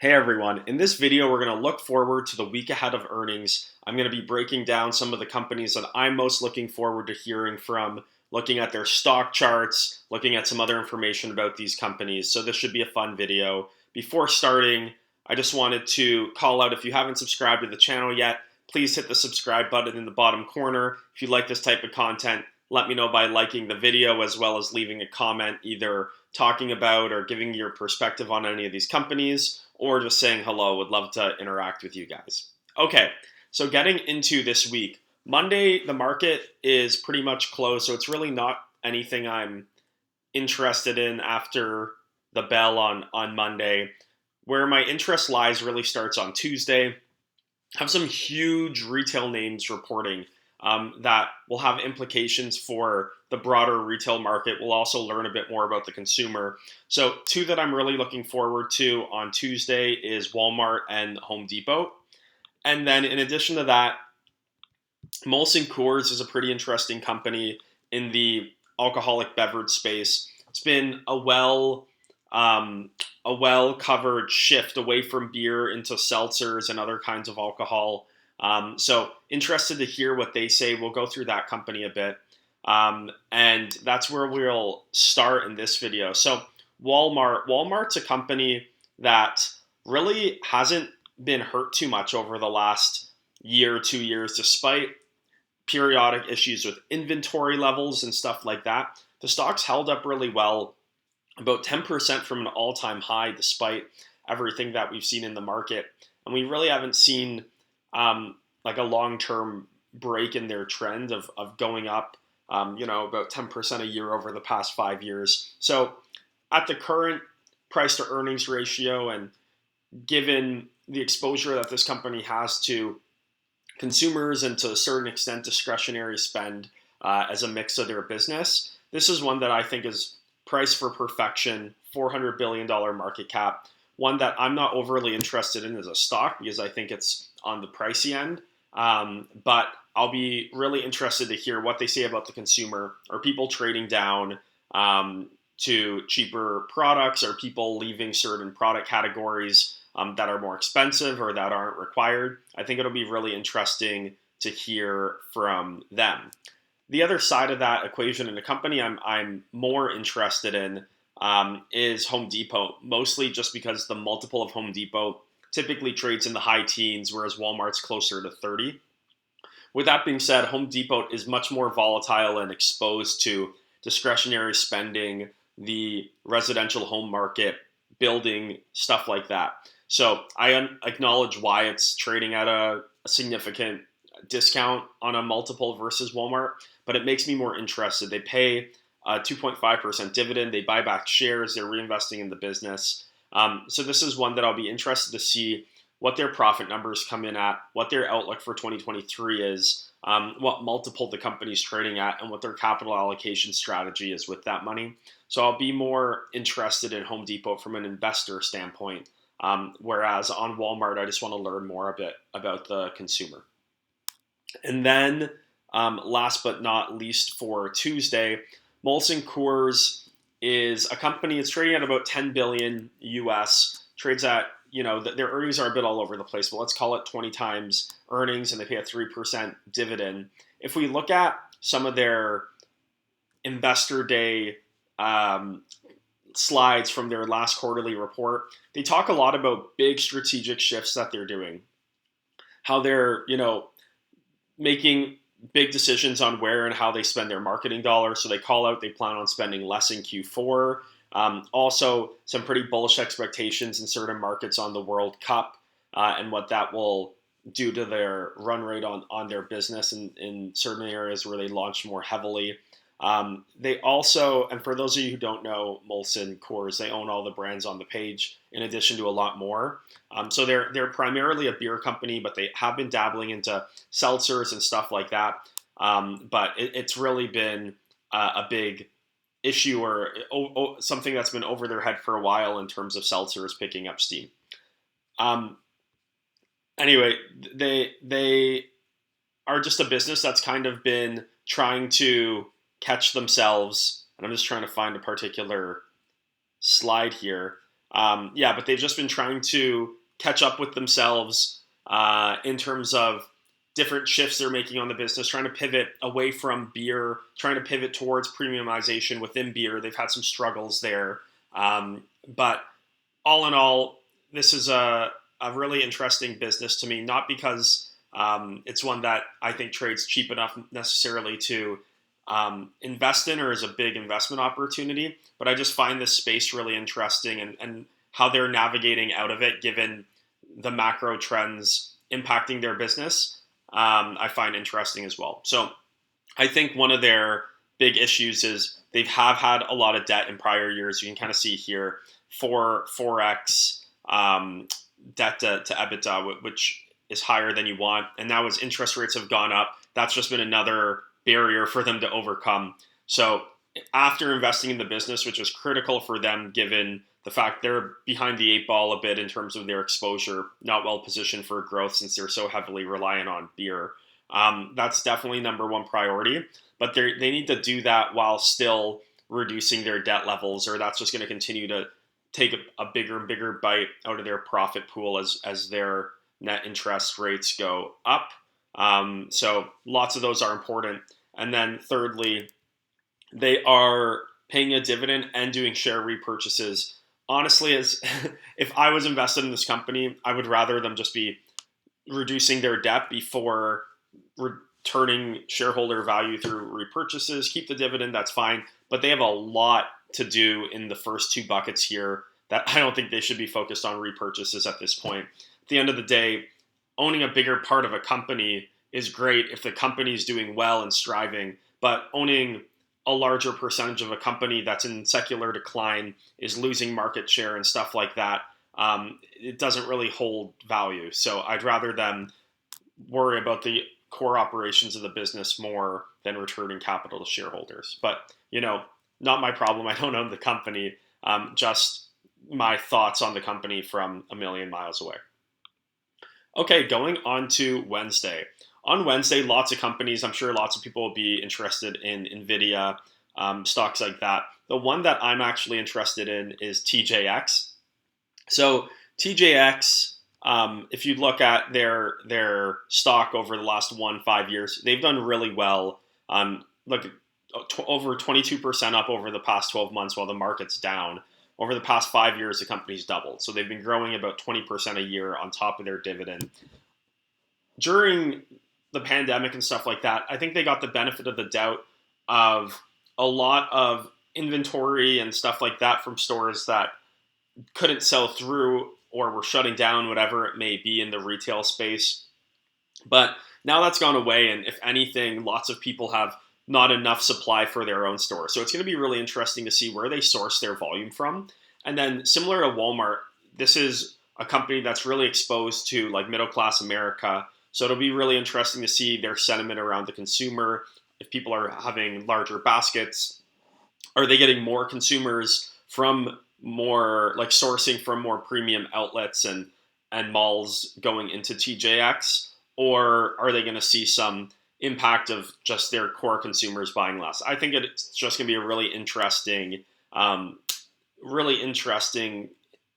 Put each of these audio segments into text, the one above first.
Hey everyone, in this video we're going to look forward to the week ahead of earnings. I'm going to be breaking down some of the companies that I'm most looking forward to hearing from, looking at their stock charts, looking at some other information about these companies. So this should be a fun video. Before starting, I just wanted to call out, if you haven't subscribed to the channel yet, please hit the subscribe button in the bottom corner. If you like this type of content, let me know by liking the video as well as leaving a comment either talking about or giving your perspective on any of these companies, or just saying hello. Would love to interact with you guys. Okay, so getting into this week. Monday, the market is pretty much closed, so it's really not anything I'm interested in after the bell on Monday. Where my interest lies really starts on Tuesday. Have some huge retail names reporting that will have implications for the broader retail market. We'll also learn a bit more about the consumer. So two that I'm really looking forward to on Tuesday is Walmart and Home Depot. And then in addition to that, Molson Coors is a pretty interesting company in the alcoholic beverage space. It's been a well covered shift away from beer into seltzers and other kinds of alcohol. So interested to hear what they say. We'll go through that company a bit. And that's where we'll start in this video. So Walmart's a company that really hasn't been hurt too much over the last year, 2 years, despite periodic issues with inventory levels and stuff like that. The stock's held up really well, about 10% from an all-time high, despite everything that we've seen in the market. And we really haven't seen like a long-term break in their trend of going up, about 10% a year over the past 5 years. So at the current price to earnings ratio, and given the exposure that this company has to consumers and to a certain extent discretionary spend as a mix of their business, this is one that I think is priced for perfection, $400 billion market cap, one that I'm not overly interested in as a stock because I think it's on the pricey end. But I'll be really interested to hear what they say about the consumer. Are people trading down to cheaper products? Are people leaving certain product categories that are more expensive or that aren't required? I think it'll be really interesting to hear from them. The other side of that equation in a company I'm more interested in is Home Depot, mostly just because the multiple of Home Depot typically trades in the high teens, whereas Walmart's closer to 30. With that being said, Home Depot is much more volatile and exposed to discretionary spending, the residential home market, building, stuff like that. So I acknowledge why it's trading at a significant discount on a multiple versus Walmart, but it makes me more interested. They pay a 2.5% dividend. They buy back shares. They're reinvesting in the business. So this is one that I'll be interested to see what their profit numbers come in at, what their outlook for 2023 is, what multiple the company's trading at, and what their capital allocation strategy is with that money. So I'll be more interested in Home Depot from an investor standpoint, whereas on Walmart, I just want to learn more a bit about the consumer. And then last but not least for Tuesday, Molson Coors is a company. It's trading at about 10 billion US, trades at, their earnings are a bit all over the place, but let's call it 20 times earnings, and they pay a 3% dividend. If we look at some of their investor day slides from their last quarterly report, they talk a lot about big strategic shifts that they're doing, how they're, making big decisions on where and how they spend their marketing dollars. So they call out they plan on spending less in Q4. Also, some pretty bullish expectations in certain markets on the World Cup and what that will do to their run rate on their business in certain areas where they launch more heavily. They also, and for those of you who don't know Molson Coors, they own all the brands on the page in addition to a lot more. So they're primarily a beer company, but they have been dabbling into seltzers and stuff like that. But it's really been a big issue or something that's been over their head for a while in terms of seltzers picking up steam. Anyway, they are just a business that's kind of been trying to catch themselves, and I'm just trying to find a particular slide here. But they've just been trying to catch up with themselves in terms of different shifts they're making on the business, trying to pivot away from beer, trying to pivot towards premiumization within beer. They've had some struggles there. But all in all, this is a really interesting business to me, not because it's one that I think trades cheap enough necessarily to invest in or is a big investment opportunity, but I just find this space really interesting and how they're navigating out of it given the macro trends impacting their business. I find interesting as well. So I think one of their big issues is they have had a lot of debt in prior years. You can kind of see here 4x debt to EBITDA, which is higher than you want. And now as interest rates have gone up, that's just been another barrier for them to overcome. So after investing in the business, which was critical for them given the fact they're behind the eight ball a bit in terms of their exposure, not well positioned for growth since they're so heavily reliant on beer. That's definitely number one priority, but they need to do that while still reducing their debt levels, or that's just going to continue to take a bigger and bigger bite out of their profit pool as their net interest rates go up. So lots of those are important. And then thirdly, they are paying a dividend and doing share repurchases. Honestly, as if I was invested in this company, I would rather them just be reducing their debt before returning shareholder value through repurchases. Keep the dividend, that's fine. But they have a lot to do in the first two buckets here that I don't think they should be focused on repurchases at this point. At the end of the day, owning a bigger part of a company is great if the company is doing well and striving, but owning a larger percentage of a company that's in secular decline, is losing market share and stuff like that, it doesn't really hold value. So I'd rather them worry about the core operations of the business more than returning capital to shareholders. But, not my problem. I don't own the company. Just my thoughts on the company from a million miles away. Okay, going on to Wednesday. On Wednesday, lots of companies, I'm sure lots of people will be interested in NVIDIA, stocks like that. The one that I'm actually interested in is TJX. So TJX, if you look at their stock over the last 5 years, they've done really well. Look, over 22% up over the past 12 months while the market's down. Over the past 5 years, the company's doubled. So they've been growing about 20% a year on top of their dividend. During the pandemic and stuff like that, I think they got the benefit of the doubt of a lot of inventory and stuff like that from stores that couldn't sell through or were shutting down, whatever it may be in the retail space. But now that's gone away, and if anything, lots of people have not enough supply for their own store. So it's going to be really interesting to see where they source their volume from. And then similar to Walmart, this is a company that's really exposed to like middle class America. So it'll be really interesting to see their sentiment around the consumer. If people are having larger baskets, are they getting more consumers from more like sourcing from more premium outlets and malls going into TJX? Or are they going to see some impact of just their core consumers buying less? I think it's just going to be a really interesting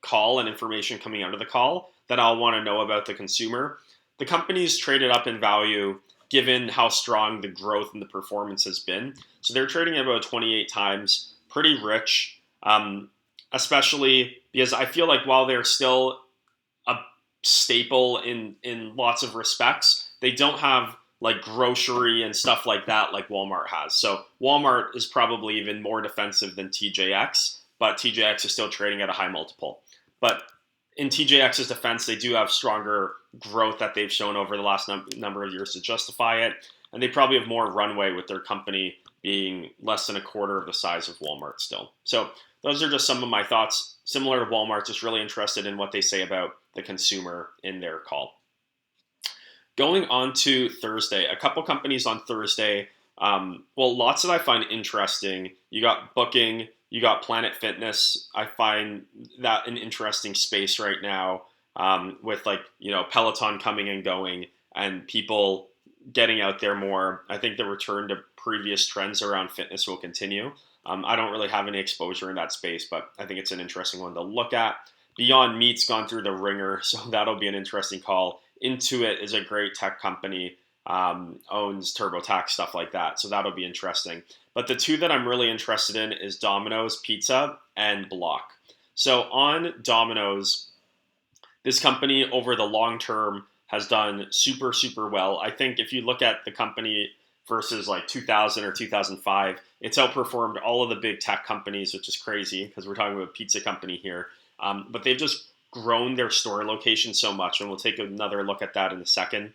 call and information coming out of the call that I'll want to know about the consumer. The company's traded up in value given how strong the growth and the performance has been. So they're trading at about 28 times, pretty rich, especially because I feel like while they're still a staple in lots of respects, they don't have like grocery and stuff like that like Walmart has. So Walmart is probably even more defensive than TJX, but TJX is still trading at a high multiple. But in TJX's defense, they do have stronger growth that they've shown over the last number of years to justify it. And they probably have more runway with their company being less than a quarter of the size of Walmart still. So those are just some of my thoughts. Similar to Walmart, just really interested in what they say about the consumer in their call. Going on to Thursday, a couple companies on Thursday. Lots that I find interesting. You got Booking, you got Planet Fitness. I find that an interesting space right now with Peloton coming and going and people getting out there more. I think the return to previous trends around fitness will continue. I don't really have any exposure in that space, but I think it's an interesting one to look at. Beyond Meat's gone through the ringer, so that'll be an interesting call. Intuit is a great tech company, owns TurboTax, stuff like that, so that'll be interesting. But the two that I'm really interested in is Domino's Pizza and Block. So on Domino's, this company over the long term has done super, super well. I think if you look at the company versus like 2000 or 2005, it's outperformed all of the big tech companies, which is crazy because we're talking about a pizza company here. But they've just grown their store location so much, and we'll take another look at that in a second.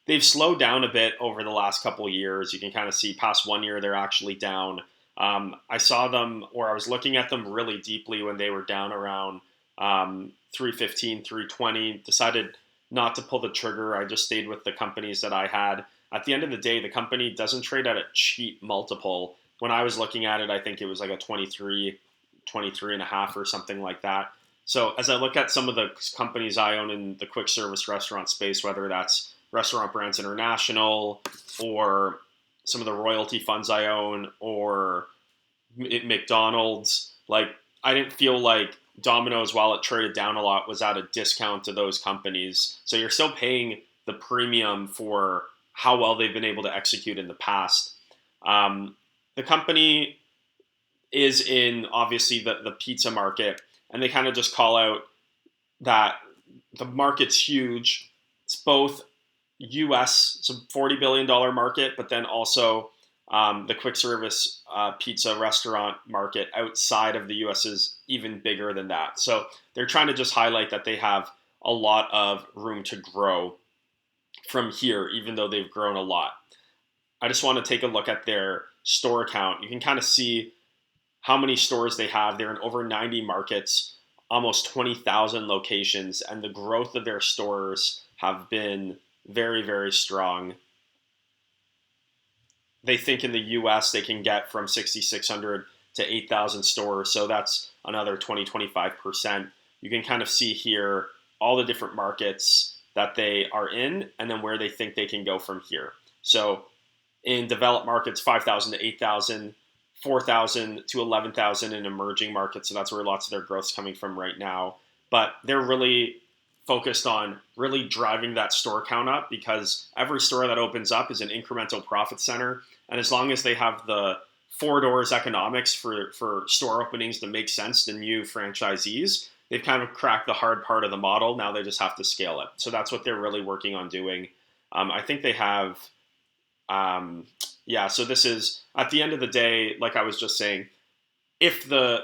They've slowed down a bit over the last couple of years. You can kind of see past 1 year, they're actually down. I saw them, or I was looking at them really deeply when they were down around 315, 320, decided not to pull the trigger. I just stayed with the companies that I had. At the end of the day, the company doesn't trade at a cheap multiple. When I was looking at it, I think it was like a 23 and a half or something like that. So as I look at some of the companies I own in the quick service restaurant space, whether that's Restaurant Brands International or some of the royalty funds I own or McDonald's, like I didn't feel like Domino's, while it traded down a lot, was at a discount to those companies. So you're still paying the premium for how well they've been able to execute in the past. The company is in obviously the pizza market, and they kind of just call out that the market's huge. It's both US, it's a $40 billion market, but then also the quick service pizza restaurant market outside of the US is even bigger than that. So they're trying to just highlight that they have a lot of room to grow from here, even though they've grown a lot. I just want to take a look at their store count. You can kind of see how many stores they have. They're in over 90 markets, almost 20,000 locations, and the growth of their stores have been very, very strong. They think in the US they can get from 6,600 to 8,000 stores, so that's another 20-25%. You can kind of see here all the different markets that they are in and then where they think they can go from here. So in developed markets, 5,000 to 8,000, 4,000 to 11,000 in emerging markets, so that's where lots of their growth's coming from right now. But they're really focused on really driving that store count up because every store that opens up is an incremental profit center. And as long as they have the four doors economics for store openings to make sense to new franchisees, they've kind of cracked the hard part of the model. Now they just have to scale it. So that's what they're really working on doing. I think they have, so this is, at the end of the day, like I was just saying, if the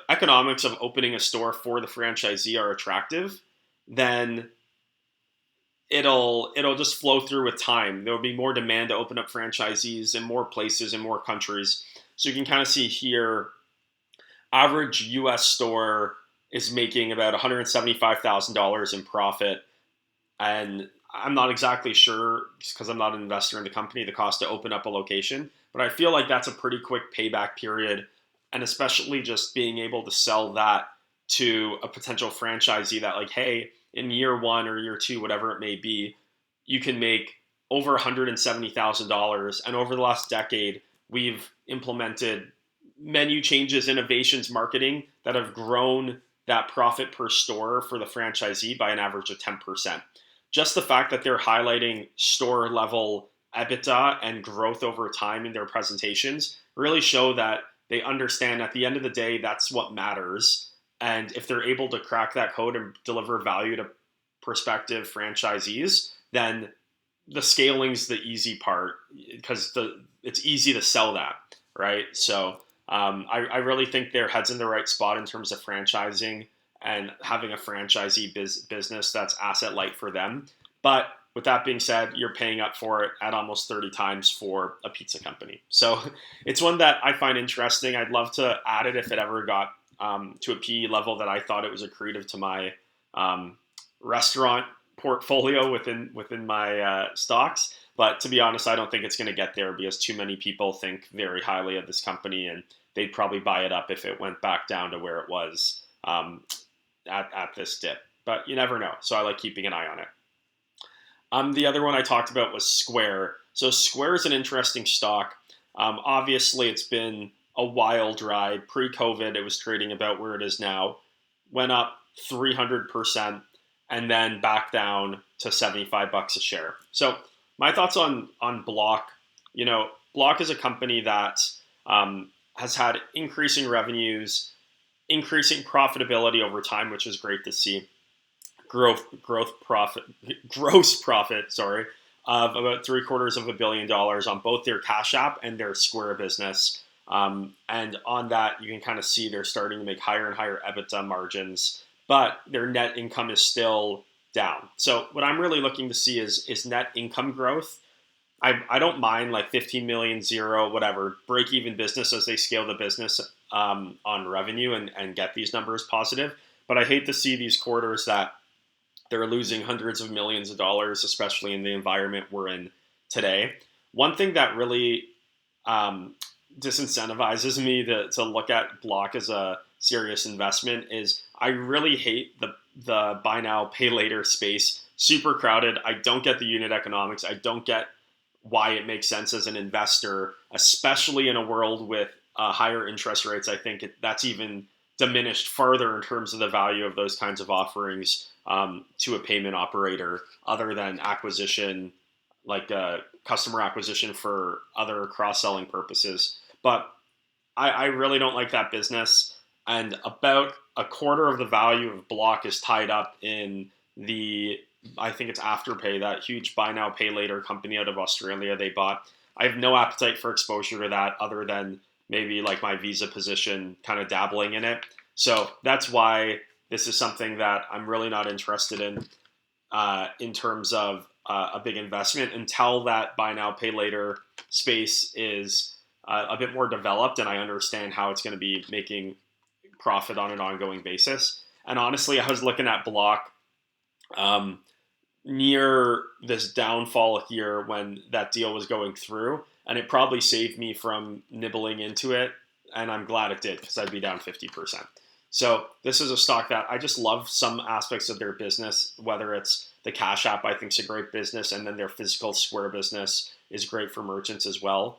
economics of opening a store for the franchisee are attractive, then it'll just flow through with time. There will be more demand to open up franchisees in more places in more countries. So you can kind of see here, average US store is making about $175,000 in profit. And I'm not exactly sure, because I'm not an investor in the company, the cost to open up a location. But I feel like that's a pretty quick payback period. And especially just being able to sell that to a potential franchisee that like, hey, in year one or year two, whatever it may be, you can make over $170,000. And over the last decade, we've implemented menu changes, innovations, marketing that have grown that profit per store for the franchisee by an average of 10%. Just the fact that they're highlighting store level EBITDA and growth over time in their presentations really show that they understand at the end of the day, that's what matters. And if they're able to crack that code and deliver value to prospective franchisees, then the scaling's the easy part because it's easy to sell that, right? So I really think their head's in the right spot in terms of franchising and having a franchisee business that's asset light for them. But with that being said, you're paying up for it at almost 30 times for a pizza company. So it's one that I find interesting. I'd love to add it if it ever got to a PE level that I thought it was accretive to my restaurant portfolio within my stocks. But to be honest, I don't think it's going to get there because too many people think very highly of this company, and they'd probably buy it up if it went back down to where it was at this dip. But you never know. So I like keeping an eye on it. The other one I talked about was Square. So Square is an interesting stock. Obviously, it's been a wild ride. Pre-COVID, it was trading about where it is now, went up 300%, and then back down to $75 a share. So my thoughts on Block. Block is a company that has had increasing revenues, increasing profitability over time, which is great to see. Gross profit, sorry, of about $750 million on both their Cash App and their Square business. And on that, you can kind of see they're starting to make higher and higher EBITDA margins, but their net income is still down. So what I'm really looking to see is net income growth. I don't mind like 15 million, zero, whatever, break even business as they scale the business on revenue and get these numbers positive. But I hate to see these quarters that they're losing hundreds of millions of dollars, especially in the environment we're in today. One thing that really disincentivizes me to look at Block as a serious investment is I really hate the buy now, pay later space. Super crowded. I don't get the unit economics. I don't get why it makes sense as an investor, especially in a world with higher interest rates. I think that's even diminished further in terms of the value of those kinds of offerings to a payment operator, other than acquisition, like customer acquisition for other cross-selling purposes. But I really don't like that business. And about a quarter of the value of Block is tied up in I think it's Afterpay, that huge buy now, pay later company out of Australia they bought. I have no appetite for exposure to that other than maybe like my Visa position, kind of dabbling in it. So that's why this is something that I'm really not interested in terms of a big investment until that buy now, pay later space is a bit more developed and I understand how it's going to be making profit on an ongoing basis. And honestly, I was looking at Block near this downfall here when that deal was going through, and it probably saved me from nibbling into it, and I'm glad it did because I'd be down 50%. So this is a stock that I just love some aspects of their business, whether it's the Cash App, I think is a great business, and then their physical Square business is great for merchants as well.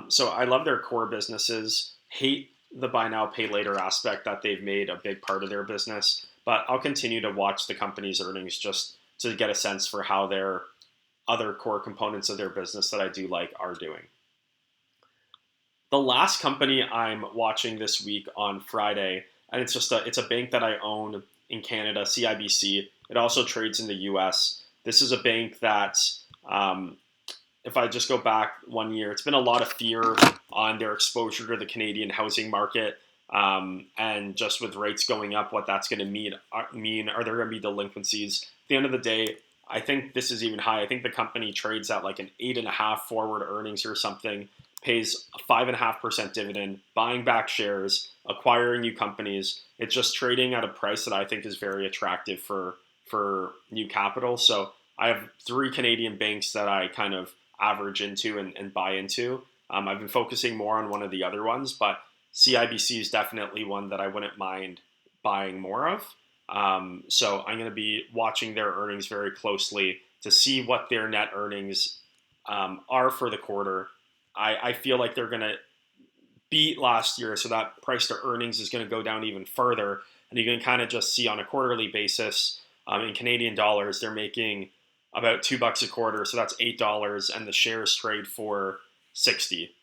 So I love their core businesses, hate the buy now, pay later aspect that they've made a big part of their business, but I'll continue to watch the company's earnings just to get a sense for how their other core components of their business that I do like are doing. The last company I'm watching this week on Friday, and it's a bank that I own in Canada, CIBC. It also trades in the US. This is a bank that, if I just go back 1 year, it's been a lot of fear on their exposure to the Canadian housing market. And just with rates going up, what that's going to mean, are there going to be delinquencies? At the end of the day, I think this is even high. I think the company trades at like an 8.5 forward earnings or something, pays a 5.5% dividend, buying back shares, acquiring new companies. It's just trading at a price that I think is very attractive for new capital. So I have 3 Canadian banks that I kind of average into and buy into. I've been focusing more on one of the other ones, but CIBC is definitely one that I wouldn't mind buying more of. So I'm going to be watching their earnings very closely to see what their net earnings are for the quarter. I feel like they're going to beat last year, so that price to earnings is going to go down even further. And you can kind of just see on a quarterly basis, in Canadian dollars, they're making about $2 a quarter, so that's $8, and the shares trade for 60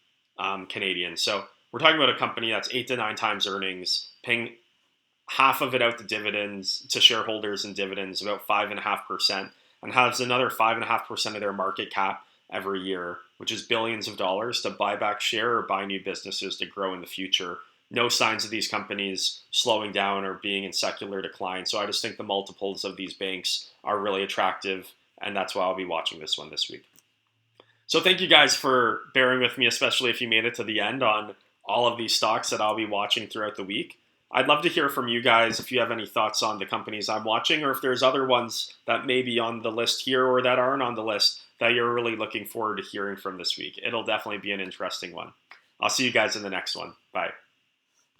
Canadian. So we're talking about a company that's 8 to 9 times earnings, paying half of it out to dividends, to shareholders and dividends, about 5.5%, and has another 5.5% of their market cap every year, which is billions of dollars to buy back share or buy new businesses to grow in the future. No signs of these companies slowing down or being in secular decline. So I just think the multiples of these banks are really attractive, and that's why I'll be watching this one this week. So thank you guys for bearing with me, especially if you made it to the end on all of these stocks that I'll be watching throughout the week. I'd love to hear from you guys if you have any thoughts on the companies I'm watching, or if there's other ones that may be on the list here or that aren't on the list that you're really looking forward to hearing from this week. It'll definitely be an interesting one. I'll see you guys in the next one. Bye.